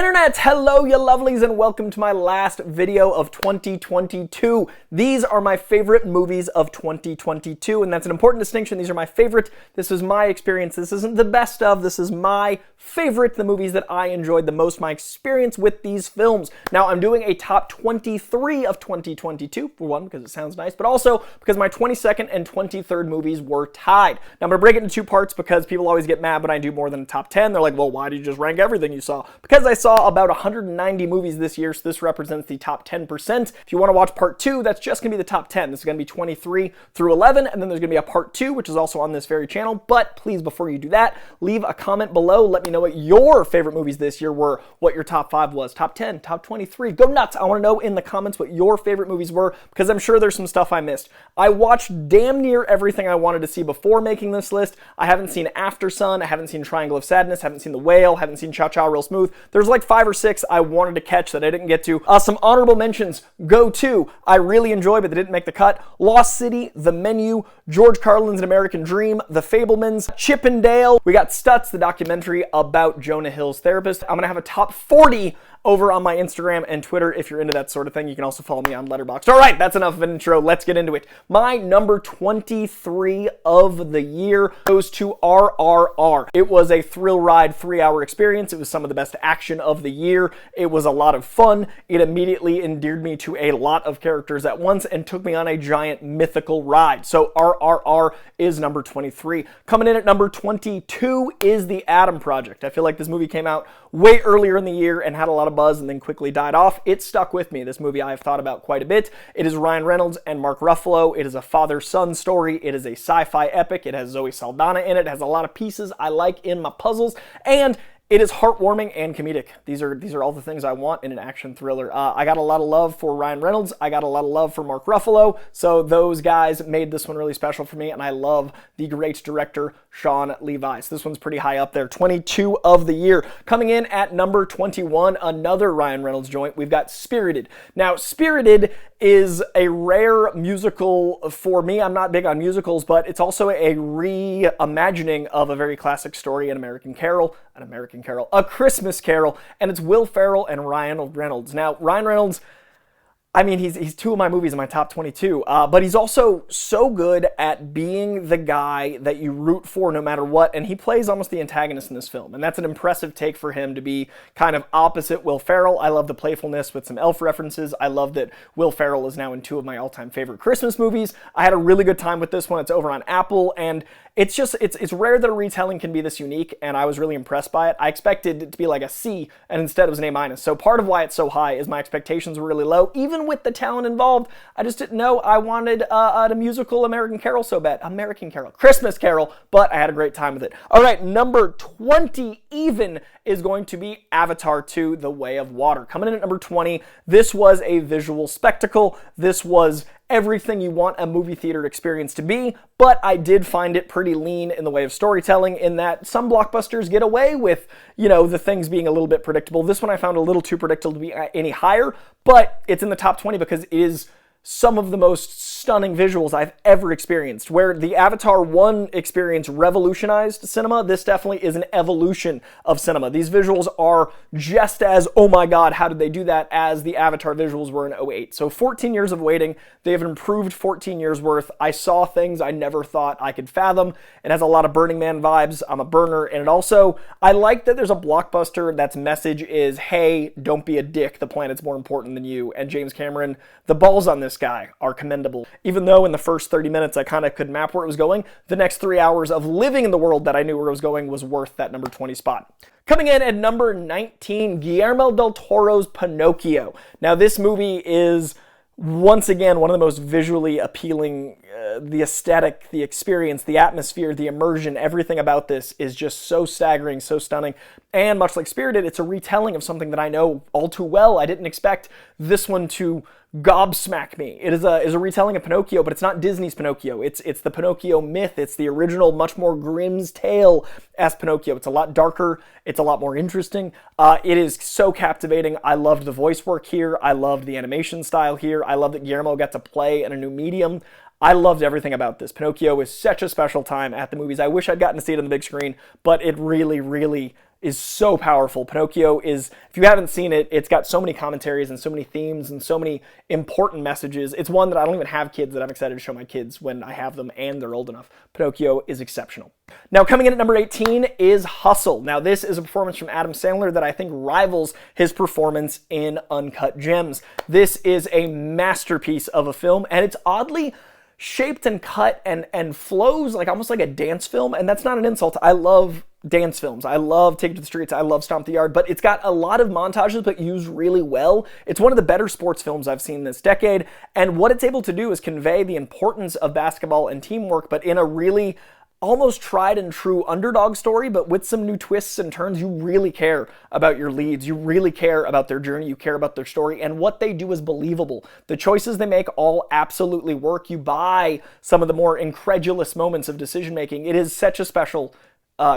Internet! Hello, you lovelies, and welcome to my last video of 2022. These are my favorite movies of 2022, and that's an important distinction. These are my favorite. This is my experience. This isn't the best of. This is my favorite, the movies that I enjoyed the most, my experience with these films. Now, I'm doing a top 23 of 2022, for one, because it sounds nice, but also because my 22nd and 23rd movies were tied. Now, I'm going to break it into two parts because people always get mad when I do more than a top 10. They're like, well, why did you just rank everything you saw? Because I saw about 190 movies this year, so this represents the top 10%. If you want to watch part 2, that's just going to be the top 10. This is going to be 23 through 11, and then there's going to be a part 2, which is also on this very channel. But please, before you do that, leave a comment below. Let me know what your favorite movies this year were, what your top 5 was, top 10, top 23. Go nuts. I want to know in the comments what your favorite movies were, because I'm sure there's some stuff I missed. I watched damn near everything I wanted to see before making this list. I haven't seen Aftersun, I haven't seen Triangle of Sadness, haven't seen The Whale, haven't seen Cha Cha Real Smooth. There's like 5 or 6 I wanted to catch that I didn't get to. Some honorable mentions go to, I really enjoy but they didn't make the cut, Lost City, The Menu, George Carlin's An American Dream, The Fabelmans, Chip and Dale. We got Stutz, the documentary about Jonah Hill's therapist. I'm gonna have a top 40 over on my Instagram and Twitter if you're into that sort of thing. You can also follow me on Letterboxd. All right, that's enough of an intro. Let's get into it. My number 23 of the year goes to RRR. It was a thrill ride, 3-hour experience. It was some of the best action of the year. It was a lot of fun. It immediately endeared me to a lot of characters at once and took me on a giant mythical ride. So RRR is number 23. Coming in at number 22 is The Adam Project. I feel like this movie came out way earlier in the year and had a lot of buzz and then quickly died off. It stuck with me. This movie I have thought about quite a bit. It is Ryan Reynolds and Mark Ruffalo. It is a father-son story. It is a sci-fi epic. It has Zoe Saldana in it. It has a lot of pieces I like in my puzzles, and it is heartwarming and comedic. These are all the things I want in an action thriller. I got a lot of love for Ryan Reynolds. I got a lot of love for Mark Ruffalo. So those guys made this one really special for me, and I love the great director, Sean Levi. So this one's pretty high up there. 22 of the year. Coming in at number 21, another Ryan Reynolds joint, we've got Spirited. Now, Spirited is a rare musical for me. I'm not big on musicals, but it's also a reimagining of a very classic story, A Christmas Carol, and it's Will Ferrell and Ryan Reynolds. Now, Ryan Reynolds, I mean, he's 2 of my movies in my top 22, but he's also so good at being the guy that you root for no matter what, and he plays almost the antagonist in this film, and that's an impressive take for him to be kind of opposite Will Ferrell. I love the playfulness with some elf references. I love that Will Ferrell is now in 2 of my all-time favorite Christmas movies. I had a really good time with this one. It's over on Apple, and it's rare that a retelling can be this unique, and I was really impressed by it. I expected it to be like a C, and instead it was an A-. So part of why it's so high is my expectations were really low. Even with the talent involved, I just didn't know I wanted a musical American Carol so bad. Christmas Carol, but I had a great time with it. All right, number 20 even is going to be Avatar 2, The Way of Water. Coming in at number 20, this was a visual spectacle. This was everything you want a movie theater experience to be, but I did find it pretty lean in the way of storytelling, in that some blockbusters get away with, the things being a little bit predictable. This one I found a little too predictable to be any higher, but it's in the top 20 because it is some of the most stunning visuals I've ever experienced. Where the Avatar 1 experience revolutionized cinema, this definitely is an evolution of cinema. These visuals are just as, oh my god, how did they do that, as the Avatar visuals were in 2008. So 14 years of waiting, they have improved 14 years worth. I saw things I never thought I could fathom. It has a lot of Burning Man vibes. I'm a burner. And it also, I like that there's a blockbuster that's message is, hey, don't be a dick, the planet's more important than you. And James Cameron, the balls on this guy are commendable. Even though in the first 30 minutes I kind of could map where it was going, the next 3 hours of living in the world that I knew where it was going was worth that number 20 spot. Coming in at number 19, Guillermo del Toro's Pinocchio. Now, this movie is once again one of the most visually appealing. The aesthetic, the experience, the atmosphere, the immersion, everything about this is just so staggering, so stunning. And much like Spirited, it's a retelling of something that I know all too well. I didn't expect this one to gobsmack me. It is a retelling of Pinocchio, but it's not Disney's Pinocchio. It's the Pinocchio myth. It's the original, much more Grimm's tale as Pinocchio. It's a lot darker. It's a lot more interesting. It is so captivating. I loved the voice work here. I loved the animation style here. I love that Guillermo got to play in a new medium. I loved everything about this. Pinocchio is such a special time at the movies. I wish I'd gotten to see it on the big screen, but it really, really is so powerful. Pinocchio is, if you haven't seen it, it's got so many commentaries and so many themes and so many important messages. It's one that I don't even have kids that I'm excited to show my kids when I have them and they're old enough. Pinocchio is exceptional. Now, coming in at number 18 is Hustle. Now, this is a performance from Adam Sandler that I think rivals his performance in Uncut Gems. This is a masterpiece of a film, and it's oddly shaped and cut and flows like almost like a dance film, and that's not an insult. I love dance films. I love Take It to the Streets. I love Stomp the Yard, but it's got a lot of montages but used really well. It's one of the better sports films I've seen this decade, and what it's able to do is convey the importance of basketball and teamwork, but in a really almost tried and true underdog story, but with some new twists and turns. You really care about your leads. You really care about their journey. You care about their story, and what they do is believable. The choices they make all absolutely work. You buy some of the more incredulous moments of decision making. It is such a special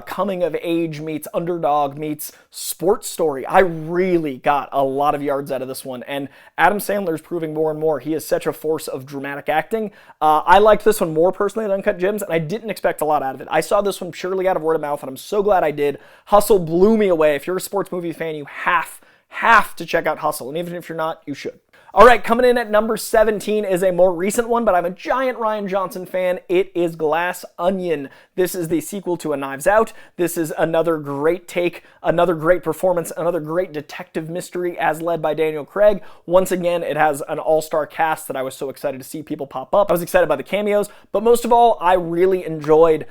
coming of age meets underdog meets sports story. I really got a lot of yards out of this one, and Adam Sandler is proving more and more he is such a force of dramatic acting. I liked this one more personally than Uncut Gems, and I didn't expect a lot out of it. I saw this one purely out of word of mouth, and I'm so glad I did. Hustle blew me away. If you're a sports movie fan, you have to check out Hustle, and even if you're not, you should. All right, coming in at number 17 is a more recent one, but I'm a giant Rian Johnson fan. It is Glass Onion. This is the sequel to A Knives Out. This is another great take, another great performance, another great detective mystery as led by Daniel Craig. Once again, it has an all-star cast that I was so excited to see people pop up. I was excited by the cameos, but most of all, I really enjoyed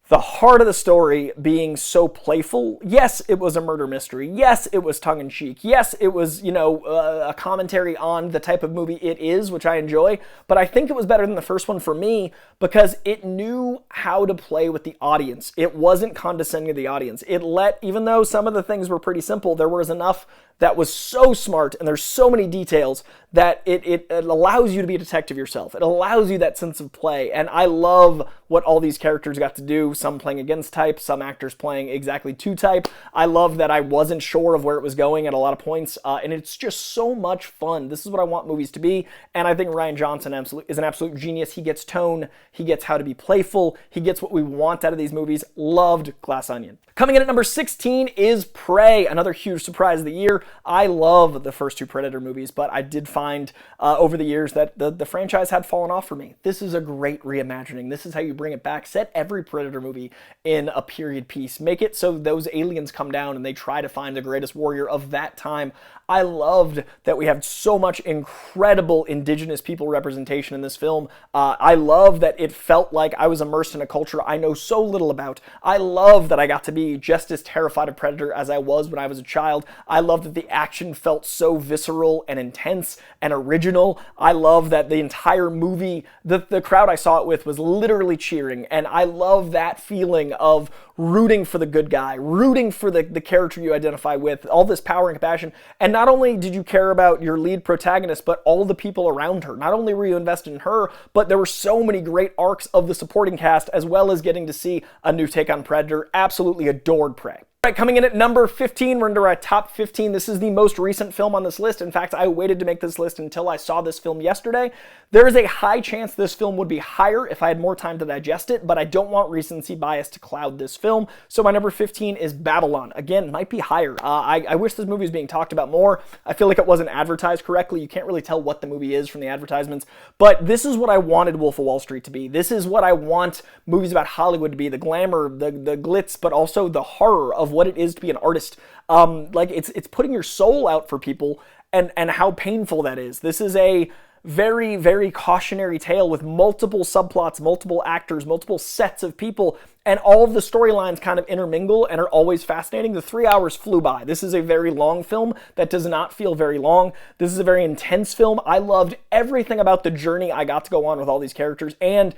the heart of the story being so playful. Yes, it was a murder mystery. Yes, it was tongue-in-cheek. Yes, it was, a commentary on the type of movie it is, which I enjoy. But I think it was better than the first one for me because it knew how to play with the audience. It wasn't condescending to the audience. Even though some of the things were pretty simple, there was enough that was so smart, and there's so many details that it allows you to be a detective yourself. It allows you that sense of play, and I love what all these characters got to do, some playing against type, some actors playing exactly to type. I love that I wasn't sure of where it was going at a lot of points, and it's just so much fun. This is what I want movies to be, and I think Rian Johnson is an absolute genius. He gets tone, he gets how to be playful, he gets what we want out of these movies. Loved Glass Onion. Coming in at number 16 is Prey, another huge surprise of the year. I love the first two Predator movies, but I did find over the years that the franchise had fallen off for me. This is a great reimagining. This is how you bring it back. Set every Predator movie in a period piece. Make it so those aliens come down and they try to find the greatest warrior of that time. I loved that we have so much incredible indigenous people representation in this film. I love that it felt like I was immersed in a culture I know so little about. I love that I got to be just as terrified of Predator as I was when I was a child. I love that the action felt so visceral and intense and original. I love that the entire movie, the crowd I saw it with was literally cheering, and I love that feeling of rooting for the good guy, rooting for the character you identify with, all this power and compassion. And not only did you care about your lead protagonist, but all the people around her. Not only were you invested in her, but there were so many great arcs of the supporting cast, as well as getting to see a new take on Predator. Absolutely adored Prey. All right, coming in at number 15, we're into our top 15. This is the most recent film on this list. In fact, I waited to make this list until I saw this film yesterday. There is a high chance this film would be higher if I had more time to digest it, but I don't want recency bias to cloud this film. So my number 15 is Babylon. Again, might be higher. I wish this movie was being talked about more. I feel like it wasn't advertised correctly. You can't really tell what the movie is from the advertisements, but this is what I wanted Wolf of Wall Street to be. This is what I want movies about Hollywood to be. The glamour, the glitz, but also the horror of what it is to be an artist. Like it's putting your soul out for people, and how painful that is. This is a very, very cautionary tale with multiple subplots, multiple actors, multiple sets of people, and all of the storylines kind of intermingle and are always fascinating. The 3 hours flew by. This is a very long film that does not feel very long. This is a very intense film. I loved everything about the journey I got to go on with all these characters, and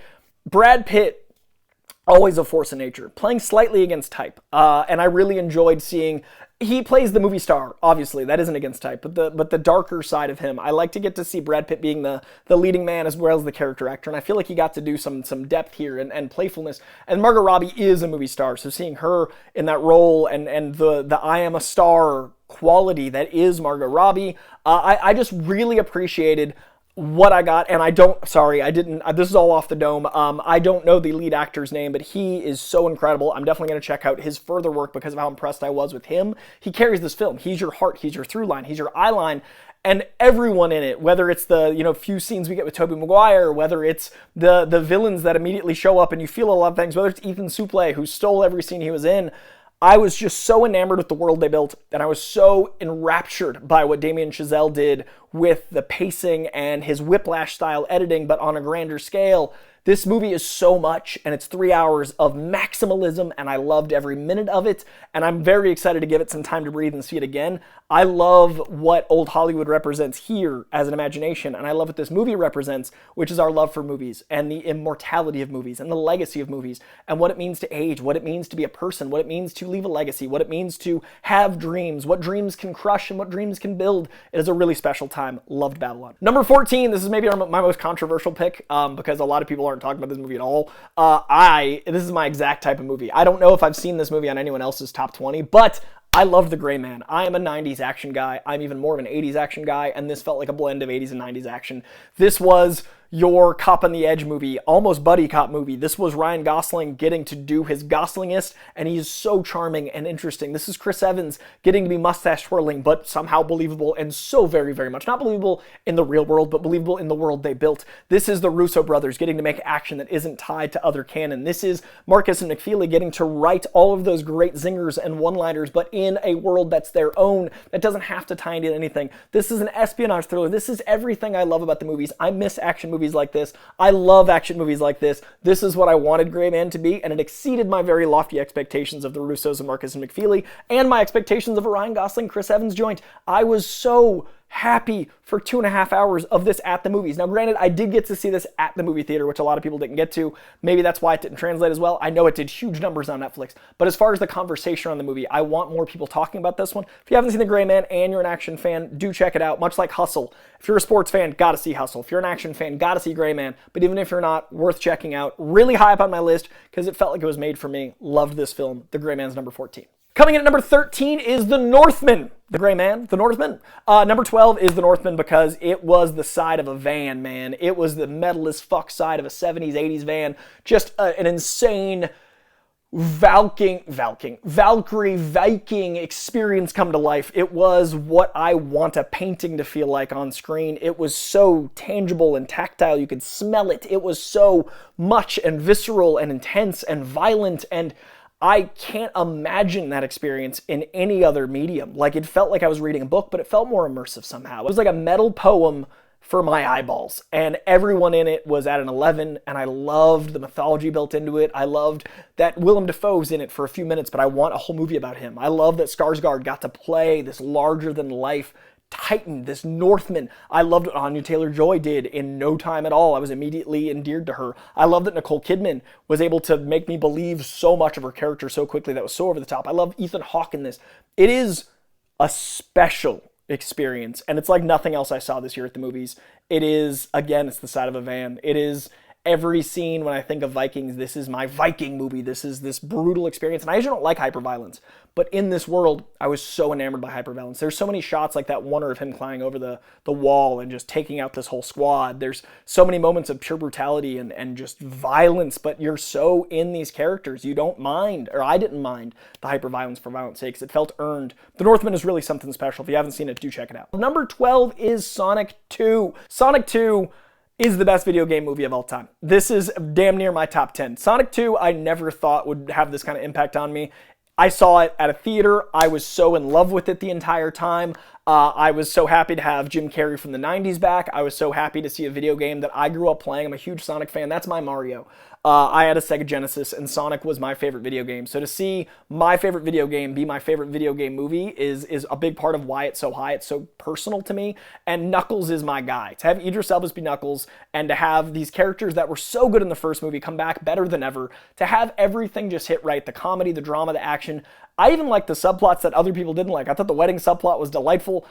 Brad Pitt, always a force of nature, playing slightly against type. And I really enjoyed seeing, he plays the movie star, obviously, that isn't against type, but the darker side of him. I like to get to see Brad Pitt being the leading man as well as the character actor, and I feel like he got to do some depth here and playfulness. And Margot Robbie is a movie star, so seeing her in that role and the I am a star quality that is Margot Robbie, I just really appreciated what I got, and this is all off the dome. I don't know the lead actor's name, but he is so incredible. I'm definitely going to check out his further work because of how impressed I was with him. He carries this film. He's your heart. He's your through line. He's your eye line. And everyone in it, whether it's the few scenes we get with Tobey Maguire, whether it's the villains that immediately show up and you feel a lot of things, whether it's Ethan Suplee, who stole every scene he was in, I was just so enamored with the world they built, and I was so enraptured by what Damien Chazelle did with the pacing and his Whiplash-style editing, but on a grander scale. This movie is so much, and it's 3 hours of maximalism, and I loved every minute of it, and I'm very excited to give it some time to breathe and see it again. I love what old Hollywood represents here as an imagination, and I love what this movie represents, which is our love for movies, and the immortality of movies, and the legacy of movies, and what it means to age, what it means to be a person, what it means to leave a legacy, what it means to have dreams, what dreams can crush, and what dreams can build. It is a really special time. Loved Babylon. Number 14, this is maybe my most controversial pick, because a lot of people aren't talking about this movie at all. This is my exact type of movie. I don't know if I've seen this movie on anyone else's top 20, but I love The Gray Man. I am a 90s action guy. I'm even more of an 80s action guy, and this felt like a blend of 80s and 90s action. This was your cop on the edge movie, almost buddy cop movie. This was Ryan Gosling getting to do his Goslingest, and he's so charming and interesting. This is Chris Evans getting to be mustache twirling, but somehow believable, and so very, very much not believable in the real world, but believable in the world they built. This is the Russo brothers getting to make action that isn't tied to other canon. This is Marcus and McFeely getting to write all of those great zingers and one-liners, but in a world that's their own, that doesn't have to tie into anything. This is an espionage thriller. This is everything I love about the movies. I miss action movies like this. I love action movies like this. This is what I wanted Gray Man to be, and it exceeded my very lofty expectations of the Russos and Marcus and McFeely, and my expectations of a Ryan Gosling, Chris Evans joint. I was so happy for 2.5 hours of this at the movies. Now, granted, I did get to see this at the movie theater, which a lot of people didn't get to. Maybe that's why it didn't translate as well. I know it did huge numbers on Netflix. But as far as the conversation on the movie, I want more people talking about this one. If you haven't seen The Gray Man and you're an action fan, do check it out. Much like Hustle. If you're a sports fan, gotta see Hustle. If you're an action fan, gotta see Gray Man. But even if you're not, worth checking out. Really high up on my list because it felt like it was made for me. Loved this film. The Gray Man's number 14. Coming in at number 13 is The Northman. The Gray Man, The Northman. Number 12 is The Northman because it was the side of a van, man. It was the metal as fuck side of a 70s, 80s van. Just an insane Valkyrie Viking experience come to life. It was what I want a painting to feel like on screen. It was so tangible and tactile. You could smell it. It was so much and visceral and intense and violent, and I can't imagine that experience in any other medium. Like, it felt like I was reading a book, but it felt more immersive somehow. It was like a metal poem for my eyeballs, and everyone in it was at an 11, and I loved the mythology built into it. I loved that Willem Dafoe's in it for a few minutes, but I want a whole movie about him. I love that Skarsgård got to play this larger-than-life Titan, this Northman. I loved what Anya Taylor-Joy did in no time at all. I was immediately endeared to her. I love that Nicole Kidman was able to make me believe so much of her character so quickly. That was so over the top. I love Ethan Hawke in this. It is a special experience, and it's like nothing else I saw this year at the movies. It is, again, it's the side of a van. It is every scene when I think of Vikings. This is my Viking movie. This is this brutal experience, and I usually don't like hyperviolence, but in this world, I was so enamored by hyperviolence. There's so many shots like that one of him climbing over the wall and just taking out this whole squad. There's so many moments of pure brutality and just violence, but you're so in these characters. You don't mind, or I didn't mind, the hyperviolence for violence sake, because it felt earned. The Northman is really something special. If you haven't seen it, do check it out. Number 12 is Sonic 2. Sonic 2 is the best video game movie of all time. This is damn near my top 10. Sonic 2, I never thought would have this kind of impact on me. I saw it at a theater. I was so in love with it the entire time. I was so happy to have Jim Carrey from the 90s back. I was so happy to see a video game that I grew up playing. I'm a huge Sonic fan. That's my Mario. I had a Sega Genesis, and Sonic was my favorite video game. So to see my favorite video game be my favorite video game movie is a big part of why it's so high. It's so personal to me. And Knuckles is my guy. To have Idris Elba be Knuckles, and to have these characters that were so good in the first movie come back better than ever, to have everything just hit right, the comedy, the drama, the action. I even liked the subplots that other people didn't like. I thought the wedding subplot was delightful.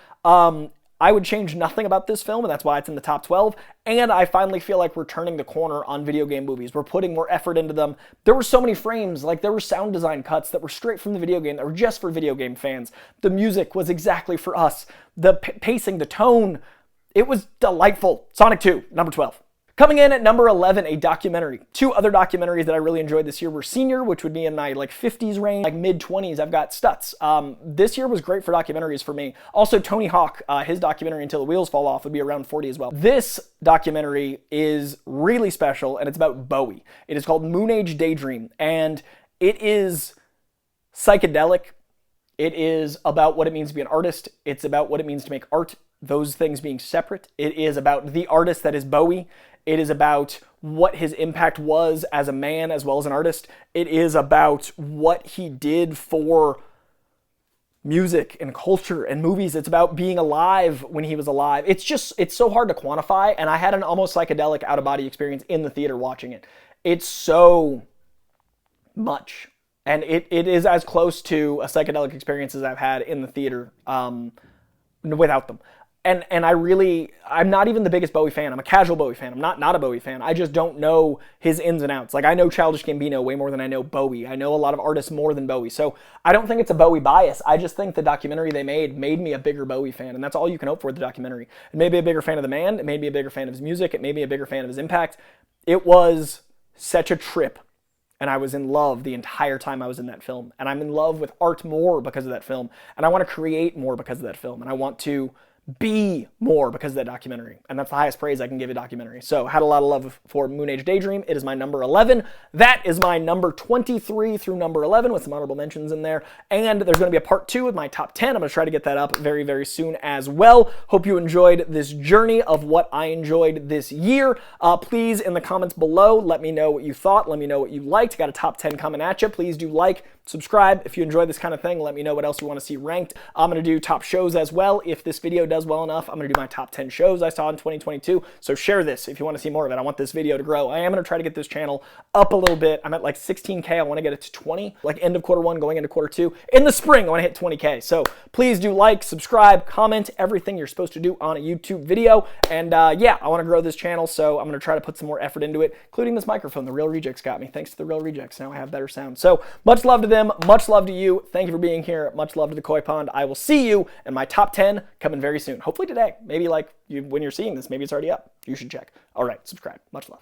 I would change nothing about this film, and that's why it's in the top 12. And I finally feel like we're turning the corner on video game movies. We're putting more effort into them. There were so many frames, like there were sound design cuts that were straight from the video game, that were just for video game fans. The music was exactly for us. The pacing, the tone, It was delightful. Sonic 2, number 12. Coming in at number 11, a documentary. Two other documentaries that I really enjoyed this year were Senior, which would be in my like 50s range, like mid 20s. I've got Stutz. This year was great for documentaries for me. Also Tony Hawk, his documentary Until the Wheels Fall Off would be around 40 as well. This documentary is really special and it's about Bowie. It is called Moon Age Daydream and it is psychedelic. It is about what it means to be an artist. It's about what it means to make art, those things being separate. It is about the artist that is Bowie. It is about what his impact was as a man as well as an artist. It is about what he did for music and culture and movies. It's about being alive when he was alive. It's so hard to quantify, and I had an almost psychedelic out-of-body experience in the theater watching it. It's so much. And it is as close to a psychedelic experience as I've had in the theater without them. And I'm not even the biggest Bowie fan. I'm a casual Bowie fan. I'm not a Bowie fan. I just don't know his ins and outs. Like I know Childish Gambino way more than I know Bowie. I know a lot of artists more than Bowie. So I don't think it's a Bowie bias. I just think the documentary they made me a bigger Bowie fan. And that's all you can hope for with the documentary. It made me a bigger fan of the man. It made me a bigger fan of his music. It made me a bigger fan of his impact. It was such a trip. And I was in love the entire time I was in that film. And I'm in love with art more because of that film. And I want to create more because of that film. And I want to be more because of that documentary. And that's the highest praise I can give a documentary. So had a lot of love for Moon Age Daydream. It is my number 11. That is my number 23 through number 11 with some honorable mentions in there. And there's going to be a part 2 with my top 10. I'm going to try to get that up very, very soon as well. Hope you enjoyed this journey of what I enjoyed this year. Please, in the comments below, let me know what you thought. Let me know what you liked. Got a top 10 coming at you. Please do like, subscribe. If you enjoy this kind of thing, let me know what else you want to see ranked. I'm going to do top shows as well. If this video does well enough, I'm going to do my top 10 shows I saw in 2022. So share this if you want to see more of it. I want this video to grow. I am going to try to get this channel up a little bit. I'm at like 16K. I want to get it to 20, like end of quarter 1, going into quarter 2. In the spring, I want to hit 20K. So please do like, subscribe, comment, everything you're supposed to do on a YouTube video. And yeah, I want to grow this channel, so I'm going to try to put some more effort into it, including this microphone. The Real Rejects got me. Thanks to the Real Rejects. Now I have better sound. So much love to them. Much love to you. Thank you for being here. Much love to the Koi Pond. I will see you in my top 10 coming very soon. Hopefully today. Maybe like when you're seeing this, maybe it's already up. You should check. All right, subscribe. Much love.